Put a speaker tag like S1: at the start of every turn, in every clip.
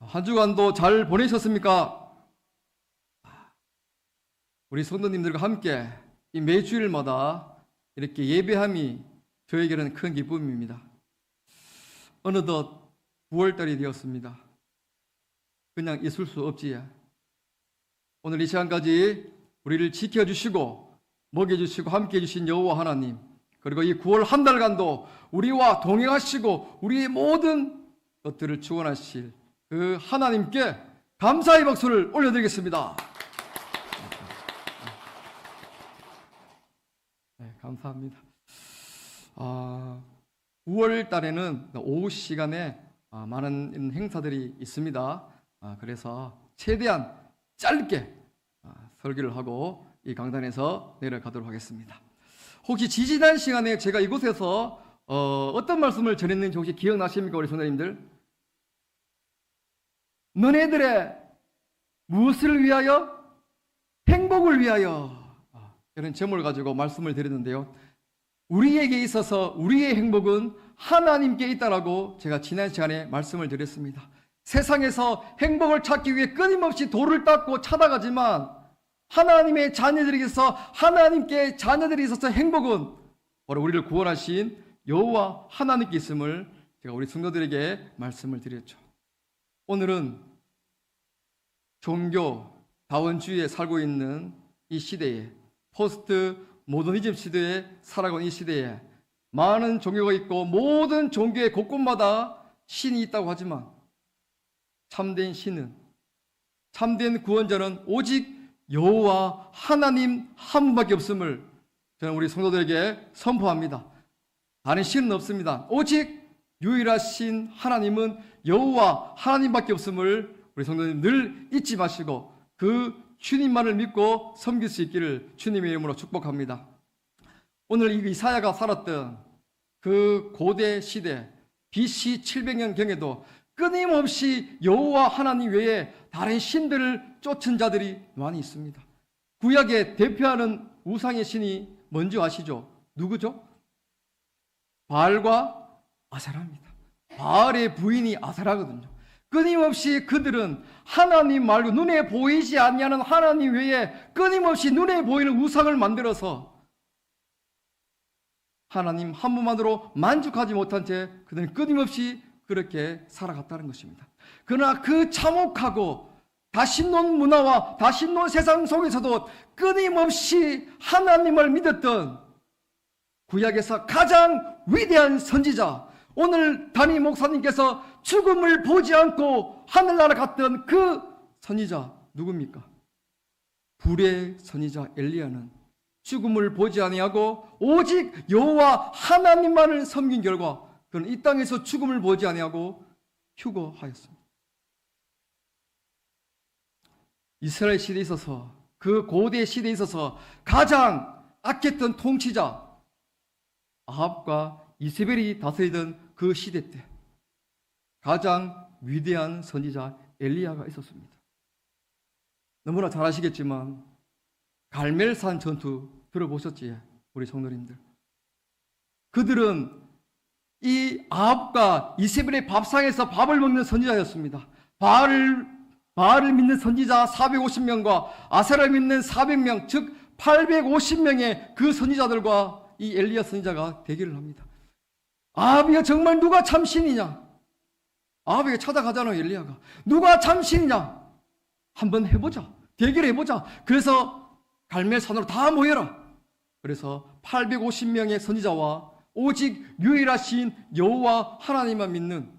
S1: 한 주간도 잘 보내셨습니까? 우리 성도님들과 함께 이 매주일마다 이렇게 예배함이 저에게는 큰 기쁨입니다. 어느덧 9월달이 되었습니다. 그냥 있을 수 없지. 오늘 이 시간까지 우리를 지켜주시고 먹여주시고 함께해 주신 여호와 하나님, 그리고 이 9월 한 달간도 우리와 동행하시고 우리의 모든 것들을 주관하실 그 하나님께 감사의 박수를 올려드리겠습니다. 네, 감사합니다. 9월 달에는 오후 시간에 많은 행사들이 있습니다. 그래서 최대한 짧게 설교를 하고 이 강단에서 내려가도록 하겠습니다. 혹시 지지난 시간에 제가 이곳에서 어떤 말씀을 전했는지 혹시 기억나십니까, 우리 선생님들? 너네들의 무엇을 위하여? 행복을 위하여. 이런 제목을 가지고 말씀을 드렸는데요. 우리에게 있어서 우리의 행복은 하나님께 있다라고 제가 지난 시간에 말씀을 드렸습니다. 세상에서 행복을 찾기 위해 끊임없이 돌을 닦고 찾아가지만 하나님의 자녀들에게서 하나님께 자녀들이 있어서 행복은 바로 우리를 구원하신 여호와 하나님께 있음을 제가 우리 성도들에게 말씀을 드렸죠. 오늘은 종교 다원주의에 살고 있는 이 시대에, 포스트 모더니즘 시대에 살아가는 이 시대에 많은 종교가 있고 모든 종교의 곳곳마다 신이 있다고 하지만 참된 신은, 참된 구원자는 오직 여호와 하나님 한 분밖에 없음을 저는 우리 성도들에게 선포합니다. 다른 신은 없습니다. 오직 유일하신 하나님은 여호와 하나님밖에 없음을 우리 성도님 늘 잊지 마시고 그 주님만을 믿고 섬길 수 있기를 주님의 이름으로 축복합니다. 오늘 이 이사야가 살았던 그 고대 시대 BC 700년경에도 끊임없이 여호와 하나님 외에 다른 신들을 쫓은 자들이 많이 있습니다. 구약에 대표하는 우상의 신이 뭔지 아시죠? 누구죠? 바알과 아세라입니다. 바알의 부인이 아세라거든요. 끊임없이 그들은 하나님 말고 눈에 보이지 아니하는 하나님 외에 끊임없이 눈에 보이는 우상을 만들어서 하나님 한 분만으로 만족하지 못한 채 그들은 끊임없이 그렇게 살아갔다는 것입니다. 그러나 그 참혹하고 다신론 문화와 다신론 세상 속에서도 끊임없이 하나님을 믿었던 구약에서 가장 위대한 선지자, 오늘 담임 목사님께서 죽음을 보지 않고 하늘나라 갔던 그 선지자 누굽니까? 불의 선지자 엘리야는 죽음을 보지 아니하고 오직 여호와 하나님만을 섬긴 결과 그는 이 땅에서 죽음을 보지 아니하고 휴거하였습니다. 이스라엘 시대에 있어서, 그 고대 시대에 있어서 가장 악했던 통치자 아합과 이세벨이 다스리던 그 시대 때 가장 위대한 선지자 엘리야가 있었습니다. 너무나 잘 아시겠지만 갈멜산 전투 들어보셨지, 우리 성도님들? 그들은 이 아합과 이세벨의 밥상에서 밥을 먹는 선지자였습니다. 바알을 믿는 선지자 450명과 아세라를 믿는 400명, 즉 850명의 그 선지자들과 이 엘리야 선지자가 대결을 합니다. 아합이가 정말 누가 참신이냐? 아합에게 찾아가잖아요, 엘리야가. 누가 참신이냐? 한번 해보자. 대결해보자. 그래서 갈멜산으로 다 모여라. 그래서 850명의 선지자와 오직 유일하신 여호와 하나님만 믿는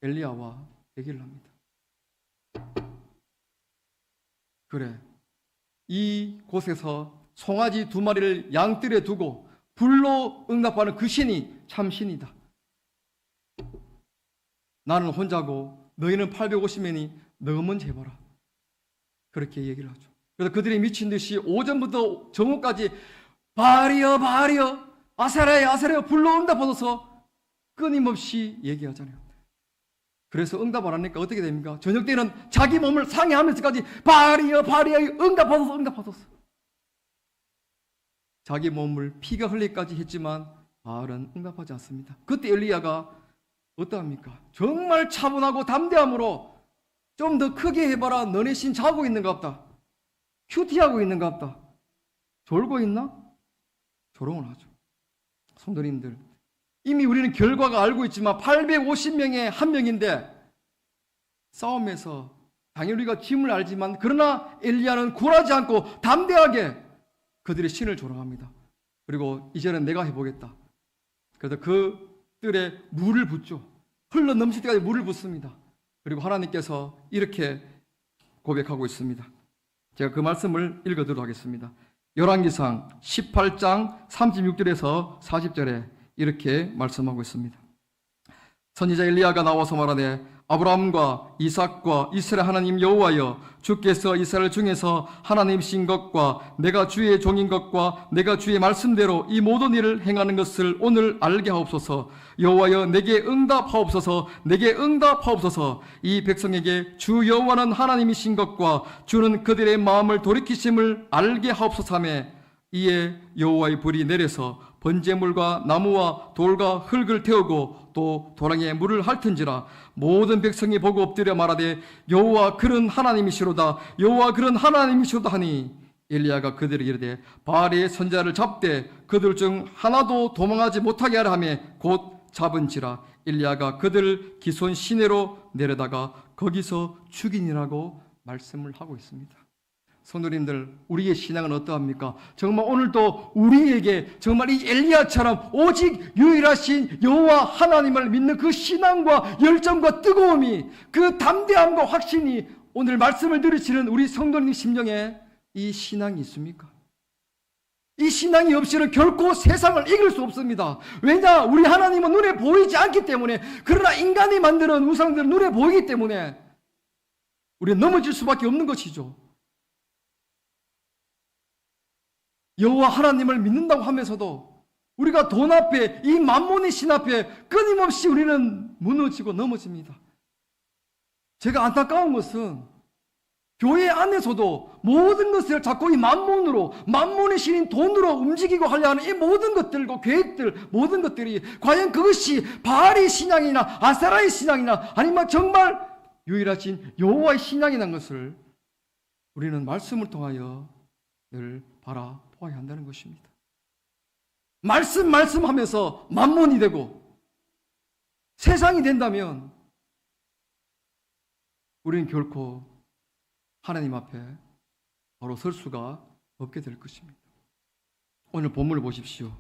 S1: 엘리야와 대결을 합니다. 그래, 이 곳에서 송아지 2마리를 양뜰에 두고 불로 응답하는 그 신이 참 신이다. 나는 혼자고 너희는 850명이 너 먼저 해봐라. 그렇게 얘기를 하죠. 그래서 그들이 미친 듯이 오전부터 정오까지 바알이여 바알이여 아세라야 아세라야 불로 응답받아서 끊임없이 얘기하잖아요. 그래서 응답 안 하니까 어떻게 됩니까? 저녁 때는 자기 몸을 상해하면서까지 바알이여 바알이여 응답받았어. 자기 몸을 피가 흘리기까지 했지만 바알은 응답하지 않습니다. 그때 엘리야가 어떠합니까? 정말 차분하고 담대함으로 좀 더 크게 해봐라. 너네 신 자고 있는갑다. 큐티하고 있는갑다. 졸고 있나? 조롱을 하죠. 성도님들, 이미 우리는 결과가 알고 있지만 850명에 한 명인데 싸움에서 당연히 우리가 짐을 알지만, 그러나 엘리야는 굴하지 않고 담대하게 그들의 신을 조롱합니다. 그리고 이제는 내가 해보겠다. 그래서 그 뜰에 물을 붓죠. 흘러 넘칠 때까지 물을 붓습니다. 그리고 하나님께서 이렇게 고백하고 있습니다. 제가 그 말씀을 읽어드리도록 하겠습니다. 열왕기상 18장 36절에서 40절에 이렇게 말씀하고 있습니다. 선지자 엘리야가 나와서 말하되, 아브라함과 이삭과 이스라엘 하나님 여호와여, 주께서 이스라엘 중에서 하나님이신 것과 내가 주의 종인 것과 내가 주의 말씀대로 이 모든 일을 행하는 것을 오늘 알게 하옵소서. 여호와여, 내게 응답하옵소서. 내게 응답하옵소서. 이 백성에게 주 여호와는 하나님이신 것과 주는 그들의 마음을 돌이키심을 알게 하옵소서 하며, 이에 여호와의 불이 내려서 번제물과 나무와 돌과 흙을 태우고 또 도랑에 물을 핥은지라. 모든 백성이 보고 엎드려 말하되, 여호와 그는 하나님이시로다. 여호와 그는 하나님이시로다 하니, 엘리야가 그들에게 이르되, 바알의 선자를 잡되 그들 중 하나도 도망하지 못하게 하라 하며 곧 잡은지라. 엘리야가 그들을 기손 시내로 내려다가 거기서 죽이니라고 말씀을 하고 있습니다. 성도님들, 우리의 신앙은 어떠합니까? 정말 오늘도 우리에게 정말 이 엘리야처럼 오직 유일하신 여호와 하나님을 믿는 그 신앙과 열정과 뜨거움이, 그 담대함과 확신이 오늘 말씀을 들으시는 우리 성도님 심령에 이 신앙이 있습니까? 이 신앙이 없이는 결코 세상을 이길 수 없습니다. 왜냐? 우리 하나님은 눈에 보이지 않기 때문에, 그러나 인간이 만드는 우상들은 눈에 보이기 때문에 우리는 넘어질 수밖에 없는 것이죠. 여호와 하나님을 믿는다고 하면서도 우리가 돈 앞에, 이 만몬의 신 앞에 끊임없이 우리는 무너지고 넘어집니다. 제가 안타까운 것은 교회 안에서도 모든 것을 자꾸 이 만몬으로, 만몬의 신인 돈으로 움직이고 하려 하는 이 모든 것들과 계획들, 모든 것들이 과연 그것이 바알의 신앙이나 아세라의 신앙이나 아니면 정말 유일하신 여호와의 신앙이라는 것을 우리는 말씀을 통하여 늘 바라보아야 한다는 것입니다. 말씀하면서 만몬이 되고 세상이 된다면 우리는 결코 하나님 앞에 바로 설 수가 없게 될 것입니다. 오늘 본문을 보십시오.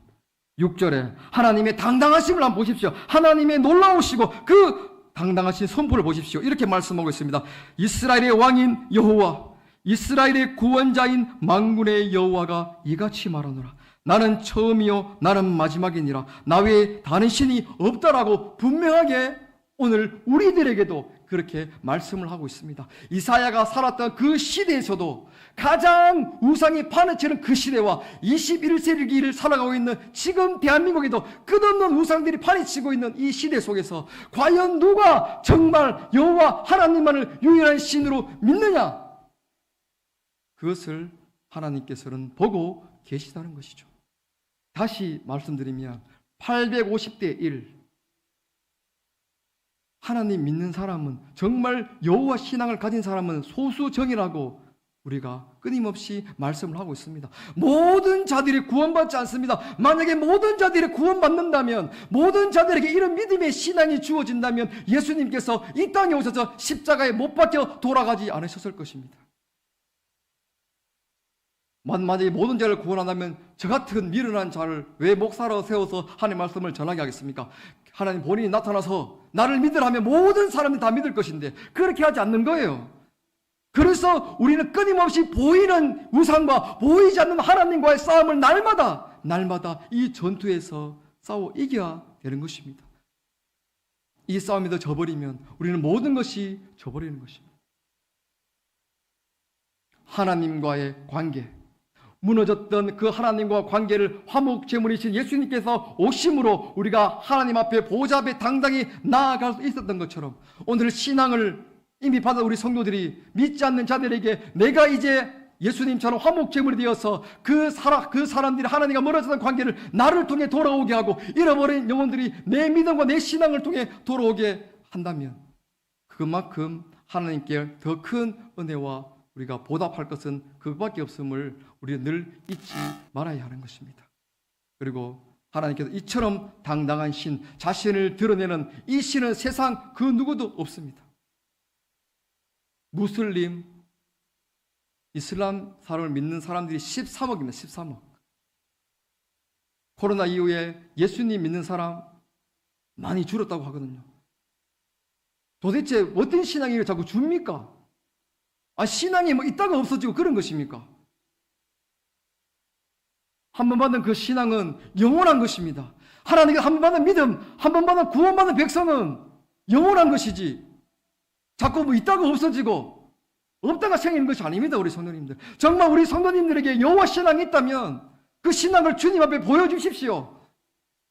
S1: 6절에 하나님의 당당하심을 한번 보십시오. 하나님의 놀라우시고 그 당당하신 선포를 보십시오. 이렇게 말씀하고 있습니다. 이스라엘의 왕인 여호와, 이스라엘의 구원자인 만군의 여호와가 이같이 말하노라. 나는 처음이요 나는 마지막이니라. 나 외에 다른 신이 없다라고 분명하게 오늘 우리들에게도 그렇게 말씀을 하고 있습니다. 이사야가 살았던 그 시대에서도 가장 우상이 판을 그 시대와 21세기를 살아가고 있는 지금 대한민국에도 끝없는 우상들이 판치고 있는 이 시대 속에서 과연 누가 정말 여호와 하나님만을 유일한 신으로 믿느냐? 그것을 하나님께서는 보고 계시다는 것이죠. 다시 말씀드리면 850대 1, 하나님 믿는 사람은, 정말 여호와 신앙을 가진 사람은 소수정이라고 우리가 끊임없이 말씀을 하고 있습니다. 모든 자들이 구원받지 않습니다. 만약에 모든 자들이 구원받는다면, 모든 자들에게 이런 믿음의 신앙이 주어진다면 예수님께서 이 땅에 오셔서 십자가에 못 박혀 돌아가지 않으셨을 것입니다. 만약에 모든 자를 구원한다면 저 같은 미련한 자를 왜 목사로 세워서 하나님의 말씀을 전하게 하겠습니까? 하나님 본인이 나타나서 나를 믿으라면 모든 사람들이 다 믿을 것인데 그렇게 하지 않는 거예요. 그래서 우리는 끊임없이 보이는 우상과 보이지 않는 하나님과의 싸움을 날마다 이 전투에서 싸워 이겨야 되는 것입니다. 이 싸움에서 져버리면 우리는 모든 것이 져버리는 것입니다. 하나님과의 관계, 무너졌던 그 하나님과 관계를 화목제물이신 예수님께서 오심으로 우리가 하나님 앞에 보좌 앞에 당당히 나아갈 수 있었던 것처럼, 오늘 신앙을 이미 받은 우리 성도들이 믿지 않는 자들에게 내가 이제 예수님처럼 화목제물이 되어서 그 사람들이 하나님과 멀어졌던 관계를 나를 통해 돌아오게 하고 잃어버린 영혼들이 내 믿음과 내 신앙을 통해 돌아오게 한다면 그것만큼 하나님께 더 큰 은혜와 우리가 보답할 것은 그것밖에 없음을 우리가 늘 잊지 말아야 하는 것입니다. 그리고 하나님께서 이처럼 당당한 신, 자신을 드러내는 이 신은 세상 그 누구도 없습니다. 무슬림, 이슬람 사람을 믿는 사람들이 13억입니다. 13억. 코로나 이후에 예수님 믿는 사람 많이 줄었다고 하거든요. 도대체 어떤 신앙이 자꾸 줍니까? 신앙이 뭐 있다가 없어지고 그런 것입니까? 한 번 받은 그 신앙은 영원한 것입니다. 하나님께 한 번 받은 믿음, 한 번 받은 구원받은 백성은 영원한 것이지 자꾸 뭐 있다가 없어지고 없다가 생기는 것이 아닙니다. 우리 성도님들, 정말 우리 성도님들에게 여호와 신앙이 있다면 그 신앙을 주님 앞에 보여주십시오.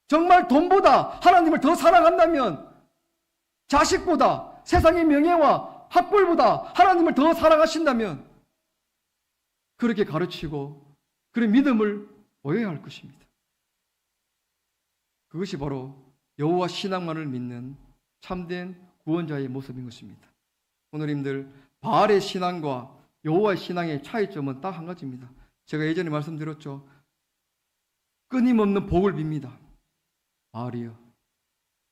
S1: 정말 돈보다 하나님을 더 사랑한다면, 자식보다 세상의 명예와 학벌보다 하나님을 더 사랑하신다면 그렇게 가르치고 그런 믿음을 보여야 할 것입니다. 그것이 바로 여호와 신앙만을 믿는 참된 구원자의 모습인 것입니다. 오늘님들, 바알의 신앙과 여호와의 신앙의 차이점은 딱 한 가지입니다. 제가 예전에 말씀드렸죠. 끊임없는 복을 빕니다. 바알이여,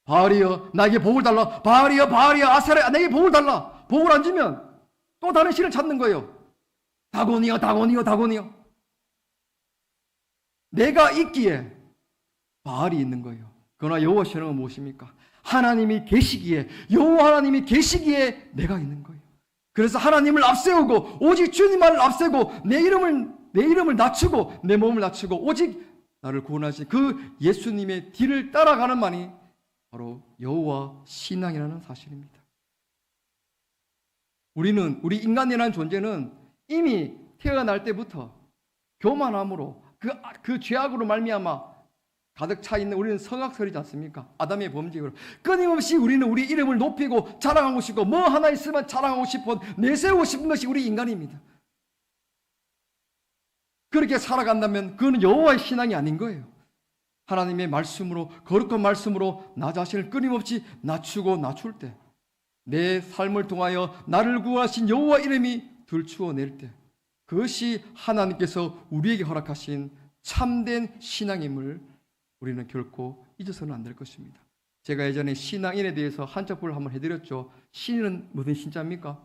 S1: 바알이여, 나에게 복을 달라. 바알이여, 바알이여, 아세라, 나에게 복을 달라. 복을 안 주면 또 다른 신을 찾는 거예요. 다곤이여, 다곤이여, 다곤이여. 내가 있기에 바알이 있는 거예요. 그러나 여호와 신앙은 무엇입니까? 하나님이 계시기에, 여호와 하나님이 계시기에 내가 있는 거예요. 그래서 하나님을 앞세우고 오직 주님만을 앞세우고 내 이름을 낮추고 내 몸을 낮추고 오직 나를 구원하신 그 예수님의 뒤를 따라가는 만이 바로 여호와 신앙이라는 사실입니다. 우리 인간이라는 존재는 이미 태어날 때부터 교만함으로 그 죄악으로 말미암아 가득 차 있는 우리는 성악설이지 않습니까? 아담의 범죄로 끊임없이 우리는 우리 이름을 높이고 자랑하고 싶고 뭐 하나 있으면 자랑하고 싶은, 내세우고 싶은 것이 우리 인간입니다. 그렇게 살아간다면 그건 여호와의 신앙이 아닌 거예요. 하나님의 말씀으로, 거룩한 말씀으로 나 자신을 끊임없이 낮추고 낮출 때, 내 삶을 통하여 나를 구하신 여호와 이름이 들추어낼 때, 그것이 하나님께서 우리에게 허락하신 참된 신앙임을 우리는 결코 잊어서는 안 될 것입니다. 제가 예전에 신앙인에 대해서 한자풀을 한번 해드렸죠. 신은 무슨 신자입니까?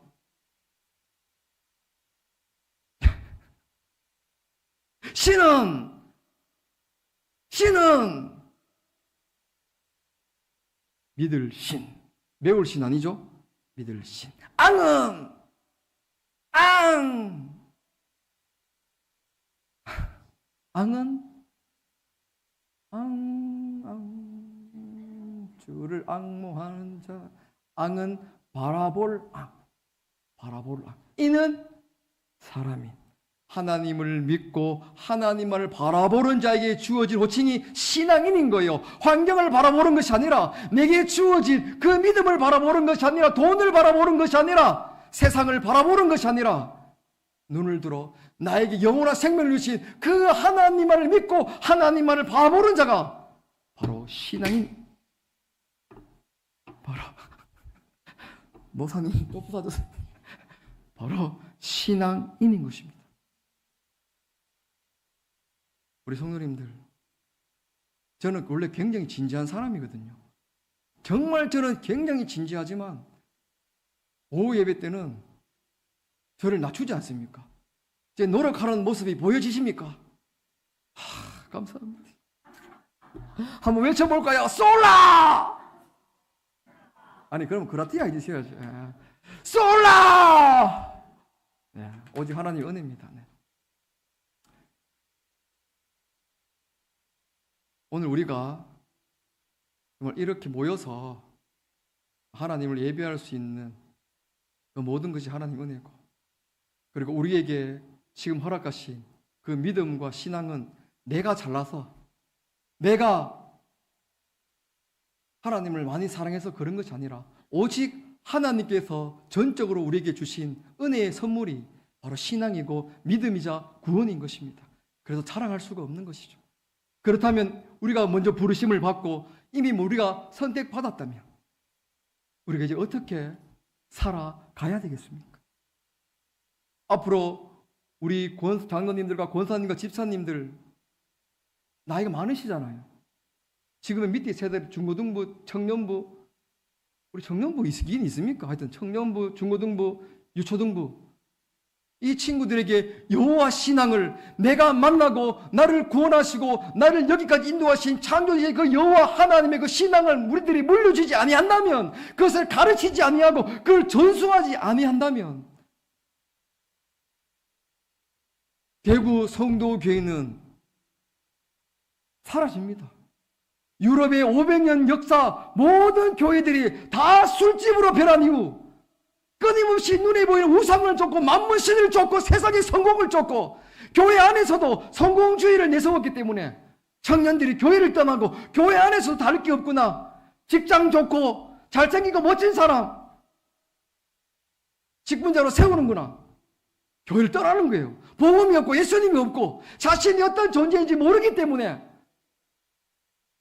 S1: 신은 믿을 신, 매울 신 아니죠? 믿을 신. 앙은 주를 앙모하는 자. 앙은 바라볼 앙. 이는 사람인, 하나님을 믿고 하나님만을 바라보는 자에게 주어진 호칭이 신앙인인 거예요. 환경을 바라보는 것이 아니라, 내게 주어진 그 믿음을 바라보는 것이 아니라, 돈을 바라보는 것이 아니라, 세상을 바라보는 것이 아니라, 눈을 들어 나에게 영원한 생명을 주신 그 하나님만을 믿고 하나님만을 바라보는 자가 바로 신앙인, 바로 모사님 또 부사졌어요. 바로 신앙인인 것입니다. 우리 성도님들, 저는 원래 굉장히 진지한 사람이거든요. 정말 저는 굉장히 진지하지만 오후 예배 때는 저를 낮추지 않습니까? 제 노력하는 모습이 보여지십니까? 감사합니다. 한번 외쳐볼까요? 솔라! 아니, 그러면 그라티아 해주셔야죠. 솔라! 네, 오직 하나님의 은혜입니다. 네. 오늘 우리가 정말 이렇게 모여서 하나님을 예배할 수 있는 그 모든 것이 하나님 은혜고, 그리고 우리에게 지금 허락하신 그 믿음과 신앙은 내가 잘나서, 내가 하나님을 많이 사랑해서 그런 것이 아니라 오직 하나님께서 전적으로 우리에게 주신 은혜의 선물이 바로 신앙이고 믿음이자 구원인 것입니다. 그래서 자랑할 수가 없는 것이죠. 그렇다면 우리가 먼저 부르심을 받고 이미 우리가 선택받았다면 우리가 이제 어떻게 살아가야 되겠습니까? 앞으로 우리 장로님들과 권사님과 집사님들 나이가 많으시잖아요. 지금의 밑에 세대 중고등부, 청년부, 우리 청년부 있긴 있습니까? 하여튼 청년부, 중고등부, 유초등부, 이 친구들에게 여호와 신앙을 내가 만나고 나를 구원하시고 나를 여기까지 인도하신 창조주의 그 여호와 하나님의 그 신앙을 우리들이 물려주지 아니한다면, 그것을 가르치지 아니하고 그걸 전수하지 아니한다면 대구 성도교회는 사라집니다. 유럽의 500년 역사 모든 교회들이 다 술집으로 변한 이후 끊임없이 눈에 보이는 우상을 쫓고 만문신을 쫓고 세상의 성공을 쫓고 교회 안에서도 성공주의를 내세웠기 때문에 청년들이 교회를 떠나고 교회 안에서도 다를 게 없구나, 직장 좋고 잘생기고 멋진 사람 직분자로 세우는구나, 교회를 떠나는 거예요. 복음이 없고 예수님이 없고 자신이 어떤 존재인지 모르기 때문에,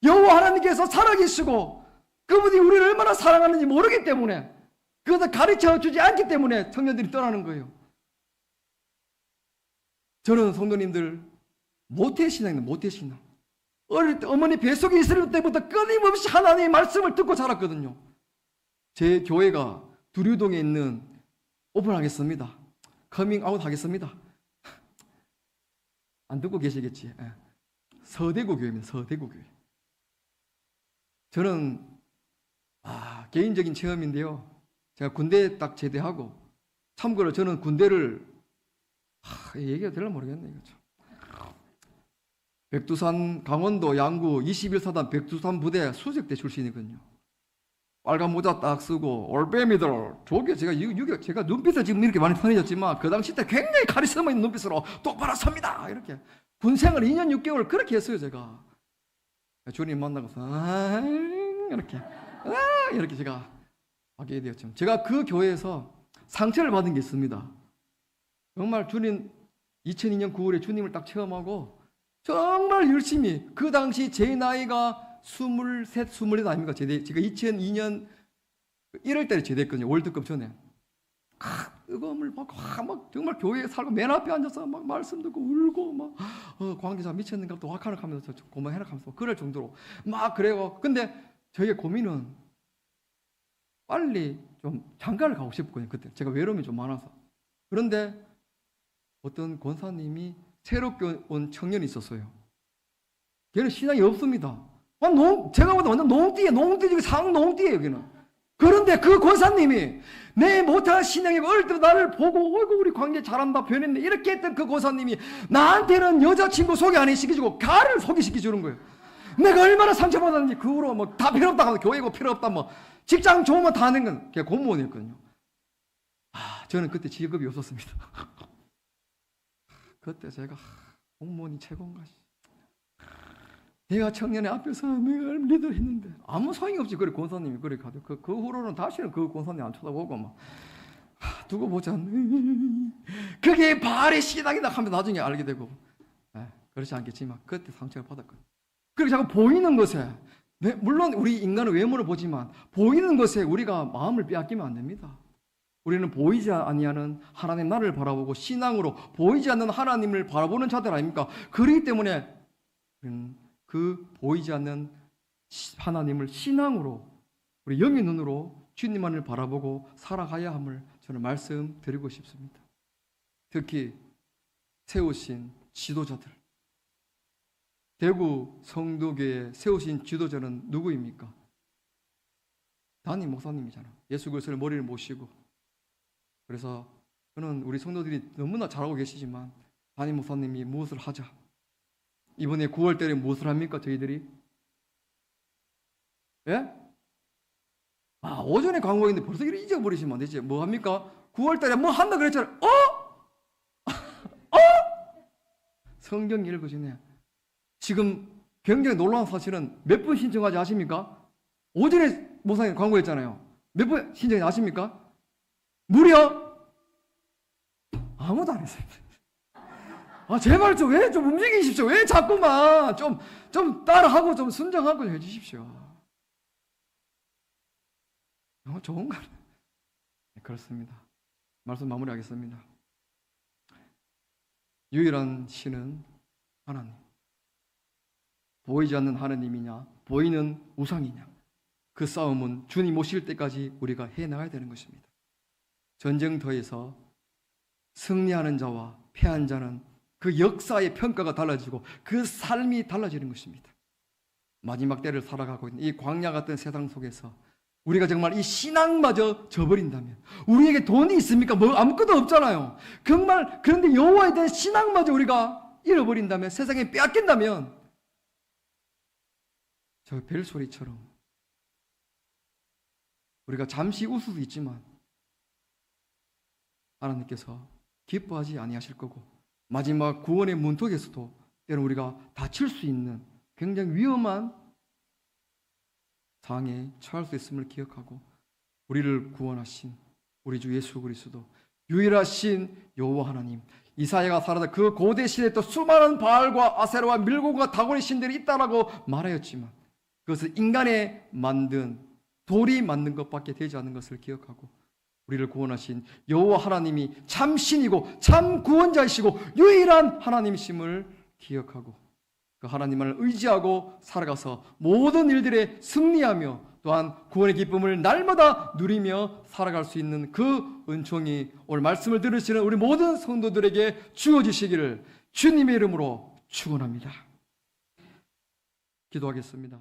S1: 여호와 하나님께서 살아계시고 그분이 우리를 얼마나 사랑하는지 모르기 때문에, 그것을 가르쳐주지 않기 때문에 청년들이 떠나는 거예요. 저는 성도님들 모태신앙입니다. 모태신앙. 어릴 때 어머니 뱃속에 있을 때부터 끊임없이 하나님의 말씀을 듣고 자랐거든요. 제 교회가 두류동에 있는, 오픈하겠습니다, 커밍아웃 하겠습니다, 안 듣고 계시겠지. 서대구 교회입니다. 서대구 교회. 저는 개인적인 체험인데요, 제가 군대에 딱 제대하고, 참고로 저는 군대를 얘기가 될려 모르겠네. 이거 참. 백두산 강원도 양구 21사단 백두산 부대 수색대 출신이거든요. 빨간 모자 딱 쓰고 올빼미들 조개, 제가 눈빛을 지금 이렇게 많이 편해졌지만 그 당시 때 굉장히 카리스마 있는 눈빛으로 똑바로 섭니다, 이렇게 군생활 2년 6개월 그렇게 했어요. 제가 주님 만나고서 이렇게 제가 하게 되었죠. 제가 그 교회에서 상처를 받은 게 있습니다. 정말 주님 2002년 9월에 주님을 딱 체험하고 정말 열심히, 그 당시 제 나이가 23, 24 아닙니까? 제가 2002년 1월 달에 제대했거든요. 월드컵 전에. 뜨거움을 받고 막 정말 교회에 살고 맨 앞에 앉아서 막 말씀 듣고 울고 막 관계자 미쳤는가 또 확한을 하면서 고만해라 하면서 그럴 정도로 막 그래요. 근데 저희의 고민은 빨리 좀 장가를 가고 싶거든요. 그때 제가 외로움이 좀 많아서. 그런데 어떤 권사님이 새롭게 온 청년이 있었어요. 걔는 신앙이 없습니다. 제가 보다 완전 농띠, 상농띠예요, 걔는. 그런데 그 권사님이 내 못한 신앙이 어릴 때 나를 보고 어이구 우리 관계 잘한다, 변했네, 이렇게 했던 그 권사님이 나한테는 여자친구 소개 안 시켜주고 가를 소개시켜주는 거예요. 내가 얼마나 상처받았는지. 그 후로 뭐 다 필요 없다 하면 교회고 필요 없다, 뭐 직장 좋으면 다 하는 건 걔 공무원이었거든요. 저는 그때 직업이 없었습니다. 그때 제가 공무원이 최고인가, 내가 청년의 앞에서 내가 리더를 했는데 아무 소용이 없지. 그래 권사님이 그래 가도 그 후로는 다시는 그 권사님 안 쳐다보고 막 두고 보자. 그게 바알의 신앙이다 하면 나중에 알게 되고, 그렇지 않겠지만 그때 상처를 받았거든요. 그리고 자꾸 보이는 것에, 물론 우리 인간은 외모를 보지만 보이는 것에 우리가 마음을 빼앗기면 안 됩니다. 우리는 보이지 아니하는 하나님 나를 바라보고 신앙으로 보이지 않는 하나님을 바라보는 자들 아닙니까? 그렇기 때문에 우리는 그 보이지 않는 하나님을 신앙으로, 우리 영의 눈으로 주님만을 바라보고 살아가야 함을 저는 말씀드리고 싶습니다. 특히 세우신 지도자들, 대구 성도교회 세우신 지도자는 누구입니까? 담임 목사님이잖아. 예수 그리스도의 머리를 모시고. 그래서 저는 우리 성도들이 너무나 잘하고 계시지만 담임 목사님이 무엇을 하자, 이번에 9월 달에 무엇을 합니까? 저희들이? 예? 오전에 광고했는데 벌써 이렇게 잊어버리시면 안 되지. 뭐 합니까? 9월 달에 뭐 한다 그랬잖아요. 성경 읽으시네. 지금 굉장히 놀라운 사실은 몇 분 신청하지 아십니까? 오전에 목사님 광고했잖아요. 몇 분 신청하지 아십니까? 무려 아무도 안 했어요. 제발 왜 좀 움직이십시오. 왜 자꾸만 좀 따라하고 좀 순정하고 해주십시오. 너무 좋은 거. 그렇습니다. 말씀 마무리하겠습니다. 유일한 신은 하나님. 보이지 않는 하나님이냐, 보이는 우상이냐, 그 싸움은 주님 오실 때까지 우리가 해나가야 되는 것입니다. 전쟁터에서 승리하는 자와 패한 자는 그 역사의 평가가 달라지고 그 삶이 달라지는 것입니다. 마지막 때를 살아가고 있는 이 광야 같은 세상 속에서 우리가 정말 이 신앙마저 저버린다면, 우리에게 돈이 있습니까? 뭐 아무것도 없잖아요. 정말 그런데 여호와에 대한 신앙마저 우리가 잃어버린다면, 세상에 빼앗긴다면, 저 벨소리처럼 우리가 잠시 웃을 수 있지만 하나님께서 기뻐하지 아니하실 거고, 마지막 구원의 문턱에서도 때로는 우리가 다칠 수 있는 굉장히 위험한 상황에 처할 수 있음을 기억하고, 우리를 구원하신 우리 주 예수 그리스도, 유일하신 여호와 하나님, 이사야가 살아다 그 고대 시대에 또 수많은 바알과 아세라와 밀고가 다곤의 신들이 있다라고 말하였지만, 그것은 인간의 만든, 돌이 만든 것밖에 되지 않는 것을 기억하고, 우리를 구원하신 여호와 하나님이 참 신이고 참 구원자이시고 유일한 하나님이심을 기억하고, 그 하나님을 의지하고 살아가서 모든 일들에 승리하며 또한 구원의 기쁨을 날마다 누리며 살아갈 수 있는 그 은총이 오늘 말씀을 들으시는 우리 모든 성도들에게 주어지시기를 주님의 이름으로 축원합니다. 기도하겠습니다.